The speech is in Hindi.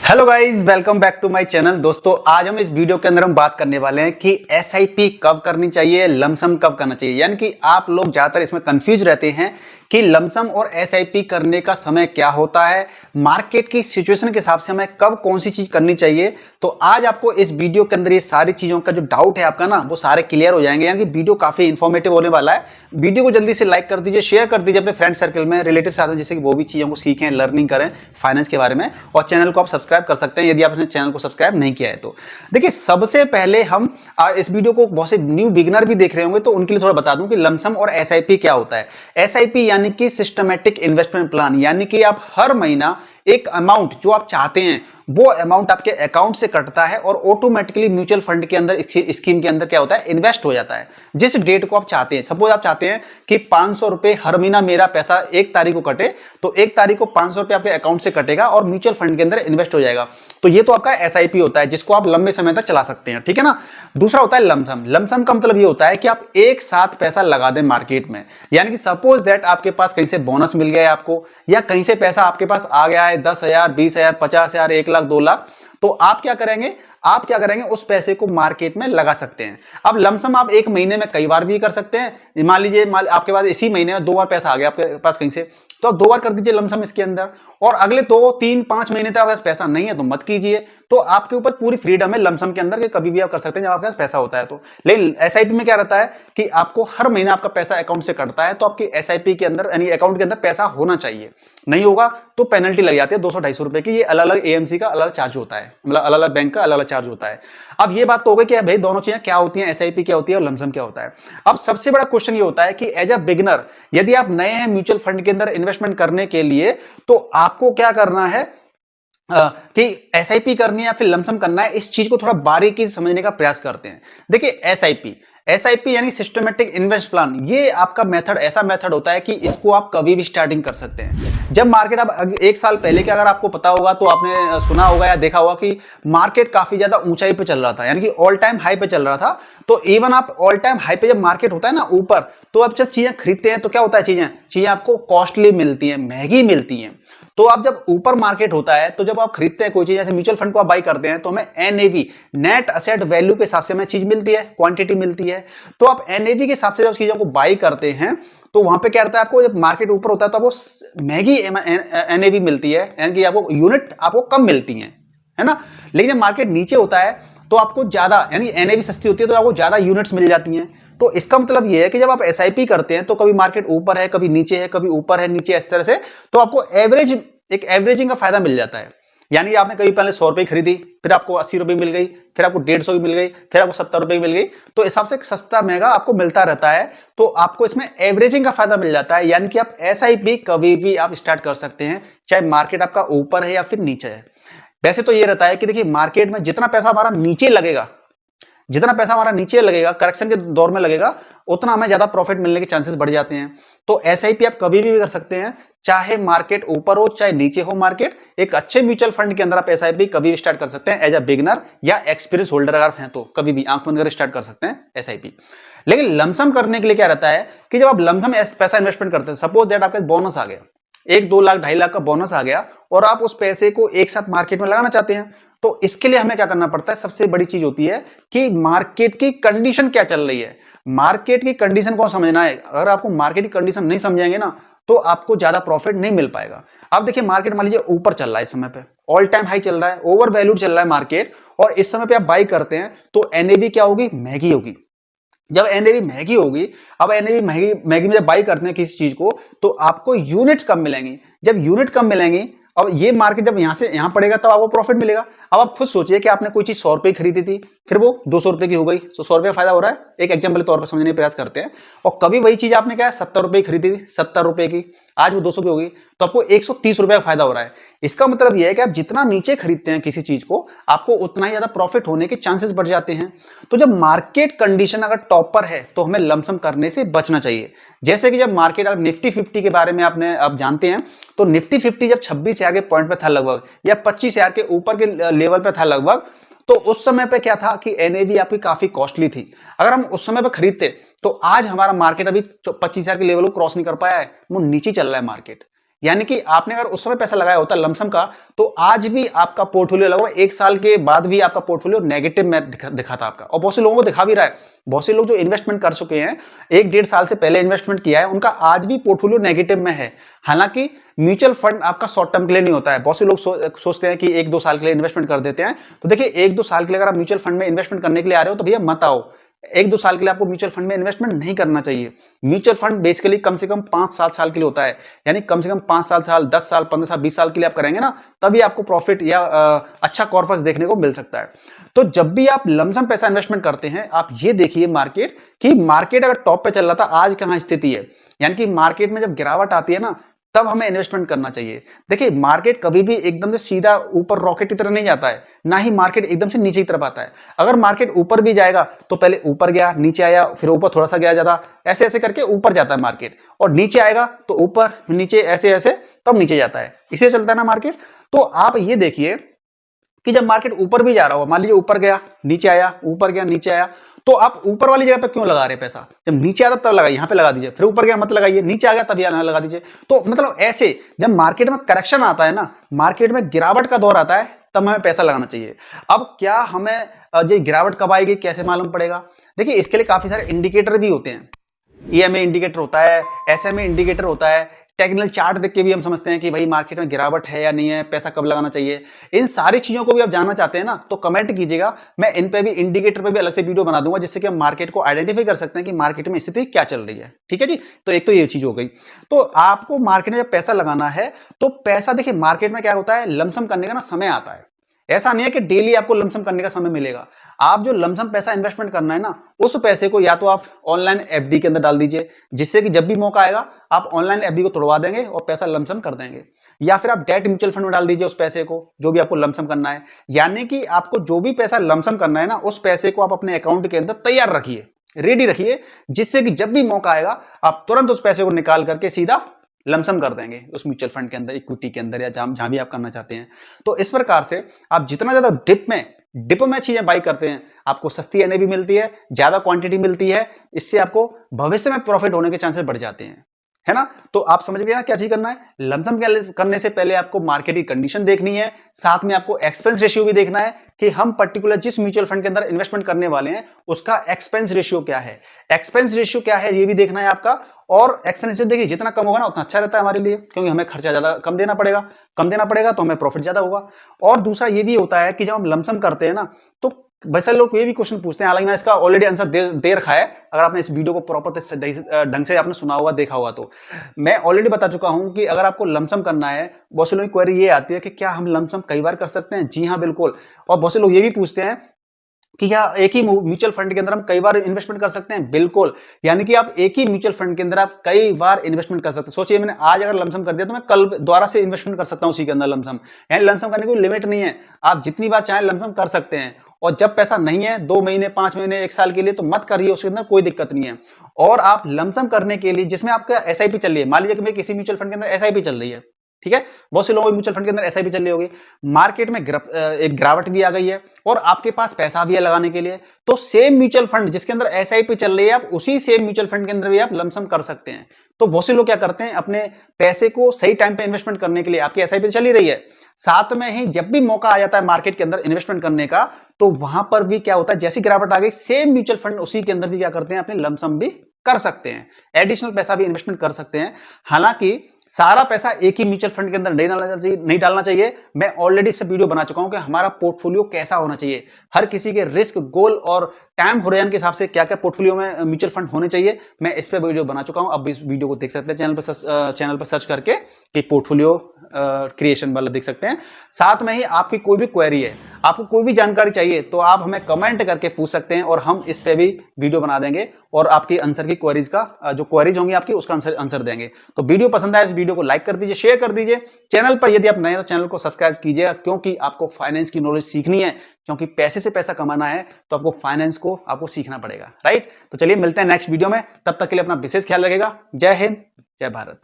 Hello guys, welcome back to my channel. दोस्तों, आज हम इस वीडियो के अंदर हम बात करने वाले हैं कि एसआईपी कब करनी चाहिए, लमसम कब करना चाहिए। यानी कि आप लोग ज्यादातर इसमें कंफ्यूज रहते हैं कि लमसम और एसआईपी करने का समय क्या होता है, मार्केट की सिचुएशन के हिसाब से हमें कब कौन सी चीज करनी चाहिए। तो आज आपको इस वीडियो के अंदर ये सारी चीजों का जो डाउट है आपका ना, वो सारे क्लियर हो जाएंगे। यानी कि वीडियो काफी इंफॉर्मेटिव होने वाला है। वीडियो को जल्दी से लाइक कर दीजिए, शेयर कर दीजिए अपने फ्रेंड सर्कल में, रिलेटिव साथ में, जैसे कि वो भी चीजों को सीखें, लर्निंग करें फाइनेंस के बारे में। और चैनल को आप सब्सक्राइब कर सकते हैं यदि आपने चैनल को सब्सक्राइब नहीं किया है तो। देखिए, सबसे पहले हम इस वीडियो को बहुत से न्यू बिगिनर भी देख रहे होंगे, तो उनके लिए थोड़ा बता दूं कि लमसम और एसआईपी क्या होता है। एसआईपी यानी कि सिस्टमैटिक इन्वेस्टमेंट प्लान, यानी कि आप हर महीना एक अमाउंट जो आप चाहते हैं वो अमाउंट आपके अकाउंट से कटता है और ऑटोमेटिकली म्यूचुअल फंड के अंदर, स्कीम के अंदर क्या होता है, इन्वेस्ट हो जाता है जिस डेट को आप चाहते हैं। सपोज आप चाहते हैं कि 500 रुपए हर महीना मेरा पैसा 1 तारीख को कटे, तो 1 तारीख को 500 रुपए आपके अकाउंट से कटेगा और म्यूचुअल फंड के अंदर इन्वेस्ट हो जाएगा। तो ये तो आपका एसआईपी होता है जिसको आप लंबे समय तक चला सकते हैं, ठीक है ना। दूसरा होता है लमसम। लमसम का मतलब ये होता है कि आप एक साथ पैसा लगा दें मार्केट में। यानी कि सपोज दैट आपके पास कहीं से बोनस मिल गया है आपको, या कहीं से पैसा आपके पास आ गया है 10,000, 20,000, 50,000, 1 लाख, 2 लाख, तो आप क्या करेंगे, उस पैसे को मार्केट में लगा सकते हैं। अब लमसम आप एक महीने में कई बार भी कर सकते हैं। मान लीजिए आपके पास इसी महीने में 2 बार पैसा आ गया आपके पास कहीं से, तो आप 2 बार कर दीजिए लमसम इसके अंदर। और अगले 2, 3, 5 महीने तक आपके पास पैसा नहीं है तो मत कीजिए। तो आपके ऊपर पूरी फ्रीडम है लमसम के अंदर कि कभी भी आप कर सकते हैं जब आपके पास पैसा होता है तो। लेकिन एसआईपी में क्या रहता है कि आपको हर महीना आपका पैसा अकाउंट से कटता है, तो आपकी एसआईपी के अंदर यानी अकाउंट के अंदर पैसा होना चाहिए। नहीं होगा तो पेनल्टी लग जाती है 200-250 रुपए की। ये अलग अलग एएमसी का अलग चार्ज होता है, मतलब अलग अलग बैंक का अलग अलग चार्ज होता है। अब ये बात तो हो गई कि भाई दोनों चीजें क्या होती हैं, एसआईपी क्या होती है और लमसम क्या होता है। अब सबसे बड़ा क्वेश्चन ये होता है कि एज अ बिगिनर, यदि आप नए हैं म्यूचुअल फंड के अंदर इन्वेस्टमेंट करने के लिए, तो आपको क्या करना है कि एसआईपी करनी है या फिर लमसम करना है। इस चीज को थोड़ा बारीकी से समझने का प्रयास करते हैं। देखिए, एसआईपी यानी सिस्टमेटिक इन्वेस्ट प्लान, ये आपका मेथड ऐसा मेथड होता है कि इसको आप कभी भी स्टार्टिंग कर सकते हैं। जब मार्केट, अब 1 साल पहले के अगर आपको पता होगा तो आपने सुना होगा या देखा होगा कि मार्केट काफी ज्यादा ऊंचाई पे चल रहा था, यानी कि ऑल टाइम हाई पे चल रहा था। तो इवन आप ऑल टाइम हाई पे जब मार्केट होता है ना ऊपर, तो आप जब चीजें खरीदते हैं तो क्या होता है, चीजें आपको कॉस्टली मिलती हैं, महंगी मिलती हैं। तो आप जब ऊपर मार्केट होता है तो जब आप खरीदते हैं कोई चीज, जैसे म्यूचुअल फंड को आप बाई करते हैं, तो हमें एनएवी, नेट असेट वैल्यू के हिसाब से हमें चीज मिलती है, क्वांटिटी मिलती है। तो आप एनएवी के हिसाब से जब चीजों को बाई करते हैं तो वहां पे क्या रहता है, आपको जब मार्केट ऊपर होता है तो आपको महंगी एनएवी मिलती है, यानी कि आपको यूनिट आपको कम मिलती है ना। लेकिन जब मार्केट नीचे होता है तो आपको ज्यादा, यानी एनएवी सस्ती होती है तो आपको ज्यादा यूनिट्स मिल जाती हैं। तो इसका मतलब यह है कि जब आप एसआईपी करते हैं तो कभी मार्केट ऊपर है, कभी नीचे है, कभी ऊपर है, नीचे, इस तरह से, तो आपको एक एवरेजिंग का फायदा मिल जाता है। यानी आपने कभी पहले 100 रुपए खरीदी, फिर आपको 80 रुपए मिल गई, फिर आपको 150 की मिल गई, फिर आपको 70 रुपए की मिल गई, तो इस हिसाब से सस्ता महंगा आपको मिलता रहता है। तो आपको इसमें एवरेजिंग का फायदा मिल जाता है। यानी कि आप एसआईपी कभी भी आप स्टार्ट कर सकते हैं, चाहे मार्केट आपका ऊपर है या फिर नीचे है। वैसे तो ये रहता है कि देखिए, मार्केट में जितना पैसा हमारा नीचे लगेगा, करेक्शन के दौर में लगेगा, उतना हमें ज्यादा प्रॉफिट मिलने के चांसेस बढ़ जाते हैं। तो एसआईपी आप कभी भी कर सकते हैं, चाहे मार्केट ऊपर हो चाहे नीचे हो मार्केट। एक अच्छे म्यूचुअल फंड के अंदर आप एसआईपी कभी भी स्टार्ट कर सकते हैं एज अ बिगिनर, या एक्सपीरियंस होल्डर अगर हैं तो कभी भी आंख बंद कर स्टार्ट कर सकते हैं एसआईपी। लेकिन लमसम करने के लिए क्या रहता है कि जब आप लमसम पैसा इन्वेस्टमेंट करते हैं, सपोज दैट आपका बोनस आ गया, 1-2 लाख, 2.5 लाख का बोनस आ गया, और आप उस पैसे को एक साथ मार्केट में लगाना चाहते हैं, तो इसके लिए हमें क्या करना पड़ता है, सबसे बड़ी चीज होती है कि मार्केट की कंडीशन क्या चल रही है। मार्केट की कंडीशन को समझना है। अगर आपको मार्केट की कंडीशन नहीं समझेंगे ना, तो आपको ज्यादा प्रॉफिट नहीं मिल पाएगा। अब देखिए, मार्केट मान लीजिए ऊपर चल रहा है, इस समय पे ऑल टाइम हाई चल रहा है, ओवर वैल्यूड चल रहा है मार्केट, और इस समय पे आप बाई करते हैं तो एनएवी क्या होगी, महंगी होगी। जब एनएवी महंगी होगी, अब एनएवी महंगी में जब बाई करते हैं किसी चीज को, तो आपको यूनिट्स कम मिलेंगी। जब यूनिट कम मिलेंगी, अब ये मार्केट जब यहां से यहां पड़ेगा तब आपको प्रॉफिट मिलेगा। अब आप खुद सोचिए कि आपने कोई चीज 100 रुपए खरीदी थी, फिर वो 200 रुपए की हो गई, तो 100 रुपए फायदा हो रहा है। एक एग्जाम्पल के तौर पर समझने का प्रयास करते हैं। और कभी वही चीज आपने क्या 70 रुपए खरीदी थी, 70 रुपए की, आज वो 200 की हो गई, तो आपको 130 रुपए का फायदा हो रहा है। इसका मतलब यह है कि आप जितना नीचे खरीदते हैं किसी चीज को, आपको उतना ही ज्यादा प्रॉफिट होने के चांसेस बढ़ जाते हैं। तो जब मार्केट कंडीशन अगर टॉप पर है तो हमें लमसम करने से बचना चाहिए। जैसे कि जब मार्केट, अगर निफ्टी 50 के बारे में आप जानते हैं, तो निफ्टी 50 जब 26,000 के पॉइंट पे था लगभग, या 25,000 के ऊपर के लेवल पे था लगभग, तो उस समय पे क्या था कि एनएवी आपकी काफी कॉस्टली थी। अगर हम उस समय पे खरीदते तो आज हमारा मार्केट अभी 25,000 के लेवल को क्रॉस नहीं कर पाया है, वो नीचे चल रहा है मार्केट। यानी कि आपने अगर उस समय पैसा लगाया होता लमसम का, तो आज भी आपका पोर्टफोलियो लगभग 1 साल के बाद भी आपका पोर्टफोलियो नेगेटिव में दिखा था आपका, और बहुत से लोगों को दिखा भी रहा है। बहुत से लोग जो इन्वेस्टमेंट कर चुके हैं, 1 डेढ़ साल से पहले इन्वेस्टमेंट किया है, उनका आज भी पोर्टफोलियो नेगेटिव में है। हालांकि म्यूचुअल फंड आपका शॉर्ट टर्म के लिए नहीं होता है। बहुत से लोग सोचते हैं कि 1-2 साल के लिए इन्वेस्टमेंट कर देते हैं। तो देखिए, 1-2 साल के लिए अगर आप म्यूचुअल फंड में इन्वेस्टमेंट करने के लिए आ रहे हो तो भैया मत आओ। 1-2 साल के लिए आपको म्यूचुअल फंड में इन्वेस्टमेंट नहीं करना चाहिए। म्यूचुअल फंड बेसिकली कम से कम 5-7 साल के लिए होता है, यानी कम से कम 5 साल, 10 साल, 15 साल, 20 साल के लिए आप करेंगे ना, तभी आपको प्रॉफिट या अच्छा कॉर्पस देखने को मिल सकता है। तो जब भी आप लमसम पैसा इन्वेस्टमेंट करते हैं, आप ये देखिए मार्केट, कि मार्केट अगर टॉप पे चल रहा था, आज कहां स्थिति है। यानी कि मार्केट में जब गिरावट आती है ना, तब हमें इन्वेस्टमेंट करना चाहिए। देखिए, मार्केट कभी भी एकदम से सीधा ऊपर रॉकेट की तरह नहीं जाता है, ना ही मार्केट एकदम से नीचे की तरफ आता है। अगर मार्केट ऊपर भी जाएगा तो पहले ऊपर गया, नीचे आया, फिर ऊपर थोड़ा सा गया, ज्यादा ऐसे ऐसे करके ऊपर जाता है मार्केट, और नीचे आएगा तो ऊपर, नीचे, ऐसे ऐसे, तब नीचे जाता है। इसे चलता है ना मार्केट। तो आप ये देखिए कि जब मार्केट ऊपर भी जा रहा हो, मान लीजिए ऊपर गया, नीचे आया, ऊपर गया, नीचे आया, तो आप ऊपर वाली जगह पे क्यों लगा रहे हैं पैसा? जब नीचे आता तब लगाइए, यहां पे लगा दीजिए। फिर ऊपर गया मत लगाइए, नीचे आ गया तब यहां लगा दीजिए। तो मतलब ऐसे जब मार्केट में करेक्शन आता है ना, मार्केट में गिरावट का दौर आता है, तब हमें पैसा लगाना चाहिए। अब क्या हमें जो गिरावट कब आएगी कैसे मालूम पड़ेगा? देखिए, इसके लिए काफी सारे इंडिकेटर भी होते हैं। ईएमए इंडिकेटर होता है, एसएमए इंडिकेटर होता है, टेक्निकल चार्ट देख के भी हम समझते हैं कि भाई मार्केट में गिरावट है या नहीं है, पैसा कब लगाना चाहिए। इन सारी चीजों को भी आप जानना चाहते हैं ना, तो कमेंट कीजिएगा। मैं इन पे भी, इंडिकेटर पे भी अलग से वीडियो बना दूंगा, जिससे कि हम मार्केट को आइडेंटिफाई कर सकते हैं कि मार्केट में स्थिति क्या चल रही है। ठीक है जी। तो एक तो ये चीज हो गई। तो आपको मार्केट में जब पैसा लगाना है, तो पैसा, देखिए मार्केट में क्या होता है, लमसम करने का ना समय आता है। ऐसा नहीं है कि डेली आपको लमसम करने का समय मिलेगा। आप जो लमसम पैसा इन्वेस्टमेंट करना है ना, उस पैसे को या तो आप ऑनलाइन एफडी के अंदर डाल दीजिए, जिससे कि जब भी मौका आएगा आप ऑनलाइन एफडी को तोड़वा देंगे और पैसा लमसम कर देंगे। या फिर आप डेट म्यूचुअल फंड में डाल दीजिए उस पैसे को, जो भी आपको लमसम करना है। यानी कि आपको जो भी पैसा लमसम करना है ना, उस पैसे को आप अपने अकाउंट के अंदर तैयार रखिए, रेडी रखिए, जिससे कि जब भी मौका आएगा आप तुरंत उस पैसे को निकाल करके सीधा लमसम कर देंगे उस म्यूचुअल फंड के अंदर, इक्विटी के अंदर, या जहां भी आप करना चाहते हैं। तो इस प्रकार से आप जितना ज्यादा डिप में चीजें बाई करते हैं, आपको सस्ती एनए भी मिलती है, ज्यादा क्वांटिटी मिलती है, इससे आपको भविष्य में प्रॉफिट होने के चांसेस बढ़ जाते हैं, है ना। तो आप समझ गए ना क्या चीज करना है। लमसम करने से पहले आपको मार्केट की कंडीशन देखनी है, साथ में आपको एक्सपेंस रेशियो भी देखना है कि हम पर्टिकुलर जिस म्यूचुअल फंड के अंदर इन्वेस्टमेंट करने वाले हैं उसका एक्सपेंस रेशियो क्या है। एक्सपेंस रेशियो क्या है ये भी देखना है आपका। और एक्सपेंस रेशियो देखिए, जितना कम होगा ना उतना अच्छा रहता है हमारे लिए, क्योंकि हमें खर्चा ज्यादा कम देना पड़ेगा तो हमें प्रॉफिट ज्यादा होगा। और दूसरा ये भी होता है कि जब हम लमसम करते हैं ना, तो वैसे लोग ये भी क्वेश्चन पूछते हैं, हालांकि मैंने इसका ऑलरेडी आंसर दे रखा है। अगर आपने इस वीडियो को प्रॉपर ढंग से आपने सुना हुआ, देखा हुआ, तो मैं ऑलरेडी बता चुका हूं कि अगर आपको लमसम करना है, बहुत से लोगों की क्वेरी ये आती है कि क्या हम लमसम कई बार कर सकते हैं। जी हाँ, बिल्कुल। और बहुत से लोग ये भी पूछते हैं कि क्या एक ही म्यूचुअल फंड के अंदर हम कई बार इन्वेस्टमेंट कर सकते हैं। बिल्कुल, यानी कि आप एक ही म्यूचुअल फंड के अंदर आप कई बार इन्वेस्टमेंट कर सकते हैं। सोचिए, मैंने आज अगर लमसम कर दिया तो मैं कल दोबारा से इन्वेस्टमेंट कर सकता हूं उसी के अंदर लमसम। यानी लमसम करने की कोई लिमिट नहीं है, आप जितनी बार चाहें लमसम कर सकते हैं। और जब पैसा नहीं है 2 महीने, 5 महीने, 1 साल के लिए, तो मत करिए, उसके अंदर कोई दिक्कत नहीं है। और आप लमसम करने के लिए जिसमें आपका एसआईपी चल रही है, मान लीजिए कि किसी म्यूचुअल फंड के अंदर एसआईपी चल रही है, ठीक है, बहुत से लोगों की म्यूचुअल फंड के अंदर एसआईपी चल रही होगी, मार्केट में एक गिरावट भी आ गई है और आपके पास पैसा भी है लगाने के लिए, तो सेम म्यूचुअल फंड जिसके अंदर एसआईपी चल रही है, आप उसी सेम म्यूचुअल फंड के अंदर भी आप लमसम कर सकते हैं। तो बहुत से लोग क्या करते हैं, अपने पैसे को सही टाइम पे इन्वेस्टमेंट करने के लिए, आपकी एसआईपी चल ही रही है, साथ में ही जब भी मौका आ जाता है मार्केट के अंदर इन्वेस्टमेंट करने का, तो वहां पर भी क्या होता है, जैसी गिरावट आ गई, सेम म्यूचुअल फंड उसी के अंदर भी क्या करते हैं, अपने लमसम भी कर सकते हैं, एडिशनल पैसा भी इन्वेस्टमेंट कर सकते हैं। हालांकि सारा पैसा एक ही म्यूचुअल फंड के अंदर नहीं डालना चाहिए। मैं ऑलरेडी इस पे वीडियो बना चुका हूं कि हमारा पोर्टफोलियो कैसा होना चाहिए, हर किसी के रिस्क, गोल और टाइम होराइजन के हिसाब से क्या क्या पोर्टफोलियो में म्यूचुअल फंड होने चाहिए, मैं इस पे वीडियो बना चुका हूं। अब इस वीडियो को देख सकते हैं चैनल पर सर्च करके कि पोर्टफोलियो क्रिएशन वाला देख सकते हैं। साथ में ही आपकी कोई भी क्वेरी है, आपको कोई भी जानकारी चाहिए, तो आप हमें कमेंट करके पूछ सकते हैं और हम इस पे भी वीडियो बना देंगे और आपकी आंसर की क्वेरीज का, जो क्वेरीज होंगी आपकी, उसका आंसर देंगे। तो वीडियो पसंद आए, इस वीडियो को लाइक कर दीजिए, शेयर कर दीजिए। चैनल पर यदि आप नए हो तो चैनल को सब्सक्राइब कीजिएगा, क्योंकि आपको फाइनेंस की नॉलेज सीखनी है, क्योंकि पैसे से पैसा कमाना है तो आपको फाइनेंस को आपको सीखना पड़ेगा, राइट। तो चलिए मिलते हैं नेक्स्ट वीडियो में, तब तक के लिए अपना विशेष ख्याल रखिएगा। जय हिंद, जय भारत।